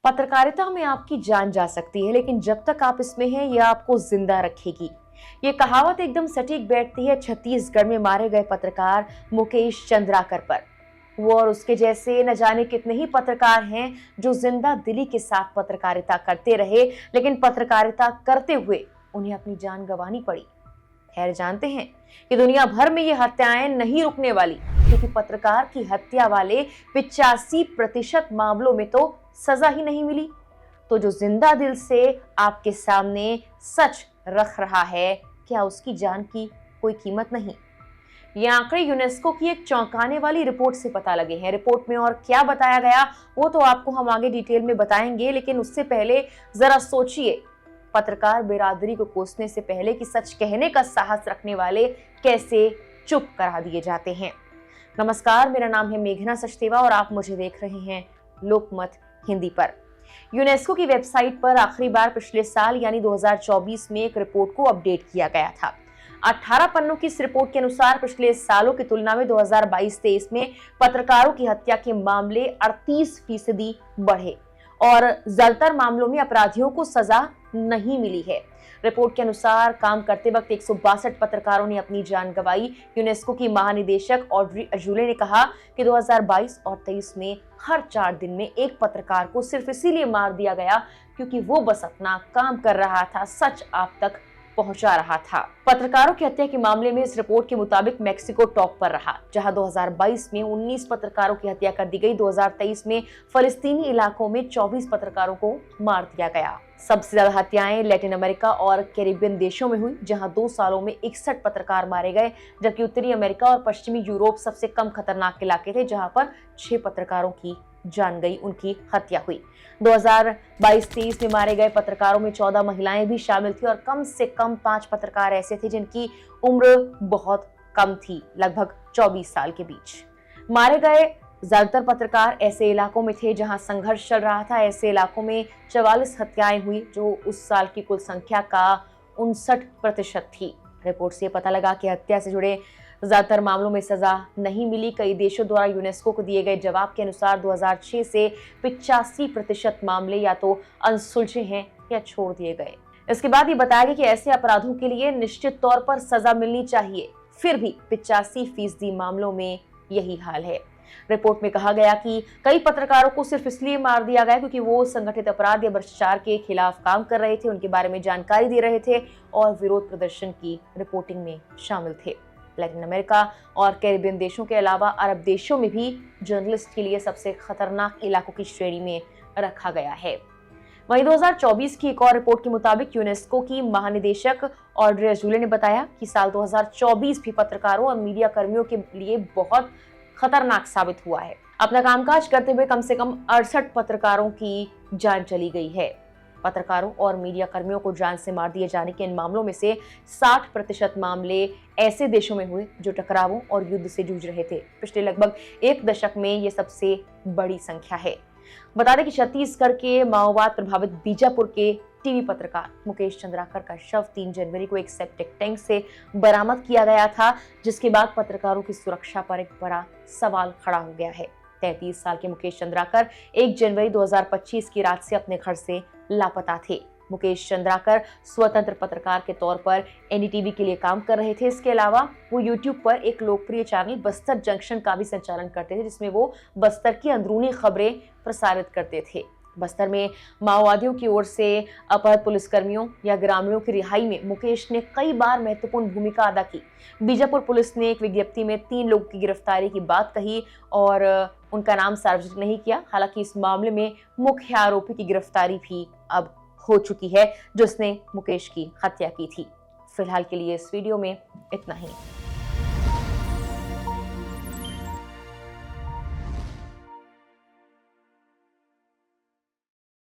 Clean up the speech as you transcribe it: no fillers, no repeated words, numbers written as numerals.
पत्रकारिता में आपकी जान जा सकती है, लेकिन जब तक आप इसमें हैं यह आपको जिंदा रखेगी। ये कहावत एकदम सटीक बैठती है छत्तीसगढ़ में मारे गए पत्रकार मुकेश चंद्राकर पर। वो और उसके जैसे न जाने कितने ही पत्रकार हैं जो जिंदा दिली के साथ पत्रकारिता करते रहे, लेकिन पत्रकारिता करते हुए उन्हें अपनी जान गंवानी पड़ी। खैर, जानते हैं कि दुनिया भर में ये हत्याएं नहीं रुकने वाली, क्योंकि पत्रकार की हत्या वाले 85% मामलों में तो सजा ही नहीं मिली। तो जो जिंदा दिल से आपके सामने सच रख रहा है, क्या उसकी जान की कोई कीमत नहीं? ये आंकड़े यूनेस्को की एक चौंकाने वाली रिपोर्ट से पता लगे हैं। रिपोर्ट में और क्या बताया गया वो तो आपको हम आगे डिटेल में बताएंगे, लेकिन उससे पहले जरा सोचिए, पत्रकार बिरादरी को कोसने से पहले कि सच कहने का साहस रखने वाले कैसे चुप करा दिए जाते हैं। नमस्कार, मेरा नाम है मेघना सचदेवा और आप मुझे देख रहे हैं लोकमत हिंदी पर। यूनेस्को की वेबसाइट पर आखिरी बार पिछले साल यानी 2024 में एक रिपोर्ट को अपडेट किया गया था। 18 पन्नों की इस रिपोर्ट के अनुसार पिछले सालों की तुलना में 2022-23 में पत्रकारों की हत्या के मामले 38% बढ़े और ज्यादातर मामलों में अपराधियों को सजा नहीं मिली है। रिपोर्ट के अनुसार काम करते वक्त 162 पत्रकारों ने अपनी जान गंवाई। यूनेस्को की महानिदेशक ऑड्री अजूले ने कहा कि 2022 और 23 में हर 4 दिन में एक पत्रकार को सिर्फ इसीलिए मार दिया गया क्योंकि वो बस अपना काम कर रहा था, सच आप तक पहुंचा रहा था। पत्रकारों की हत्या के मामले में इस रिपोर्ट के मुताबिक मैक्सिको टॉप पर रहा, जहां 2022 में 19 पत्रकारों की हत्या कर दी गई। 2023 में फलस्तीनी इलाकों में 24 पत्रकारों को मार दिया गया। सबसे ज्यादा हत्याएं लैटिन अमेरिका और कैरिबियन देशों में हुई, जहां 2 सालों में 61 पत्रकार मारे गए, जबकि उत्तरी अमेरिका और पश्चिमी यूरोप सबसे कम खतरनाक इलाके थे, जहां पर 6 पत्रकारों की जान गई, उनकी हत्या हुई। 2022-23 में मारे गए पत्रकारों में 14 महिलाएं भी शामिल थी और कम से कम 5 पत्रकार ऐसे थे जिनकी उम्र बहुत कम थी, लगभग 24 साल के बीच। मारे गए ज्यादातर पत्रकार ऐसे इलाकों में थे जहां संघर्ष चल रहा था। ऐसे इलाकों में 44 हत्याएं हुई, जो उस साल की कुल संख्या का 59% थी। रिपोर्ट से पता लगा कि हत्या से जुड़े ज्यादातर मामलों में सजा नहीं मिली। कई देशों द्वारा यूनेस्को को दिए गए जवाब के अनुसार 2006 से 85% मामले या तो अनसुलझे हैं या छोड़ दिए गए। इसके बाद ये बताया गया कि ऐसे अपराधों के लिए निश्चित तौर पर सजा मिलनी चाहिए, फिर भी 85% मामलों में यही हाल है। रिपोर्ट में कहा गया कि कई पत्रकारों को सिर्फ इसलिए मार दिया गया क्योंकि वो संगठित अपराध या भ्रष्टाचार के खिलाफ काम कर रहे थे, उनके बारे में जानकारी दे रहे थे और विरोध प्रदर्शन की रिपोर्टिंग में शामिल थे। लैटिन अमेरिका और कैरिबियन देशों के अलावा अरब देशों में भी जर्नलिस्ट के लिए सबसे खतरनाक इलाकों की श्रेणी में रखा गया है। वहीं 2024 की एक और रिपोर्ट के मुताबिक यूनेस्को की महानिदेशक ऑड्री अजूले ने बताया कि साल 2024 भी पत्रकारों और मीडिया कर्मियों के लिए बहुत खतरनाक साबित हुआ है। अपना कामकाज करते हुए कम से कम 68 पत्रकारों की जान चली गई है। पत्रकारों और मीडिया कर्मियों को जान से मार दिए जाने के इन मामलों में से 60% मामले ऐसे देशों में हुए जो टकरावों और युद्ध से जूझ रहे थे। पिछले लगभग 1 दशक में ये सबसे बड़ी संख्या है। बता दें कि छत्तीसगढ़ के माओवाद प्रभावित बीजापुर के टीवी पत्रकार मुकेश चंद्राकर का शव 3 जनवरी को एक सेप्टिक टैंक से बरामद किया गया था, जिसके बाद पत्रकारों की सुरक्षा पर एक बड़ा सवाल खड़ा हो गया है। 33 साल के मुकेश चंद्राकर 1 जनवरी 2025 की रात से अपने घर से लापता थे। मुकेश चंद्राकर स्वतंत्र पत्रकार के तौर पर एनडीटीवी के लिए काम कर रहे थे। इसके अलावा वो यूट्यूब पर एक लोकप्रिय चैनल बस्तर जंक्शन का भी संचालन करते थे, जिसमें वो बस्तर की अंदरूनी खबरें प्रसारित करते थे। बस्तर में माओवादियों की ओर से अपहृत पुलिसकर्मियों या ग्रामीणों की रिहाई में मुकेश ने कई बार महत्वपूर्ण भूमिका अदा की। बीजापुर पुलिस ने एक विज्ञप्ति में 3 लोगों की गिरफ्तारी की बात कही और उनका नाम सार्वजनिक नहीं किया। हालांकि इस मामले में मुख्य आरोपी की गिरफ्तारी भी अब हो चुकी है, जिसने मुकेश की हत्या की थी। फिलहाल के लिए इस वीडियो में इतना ही।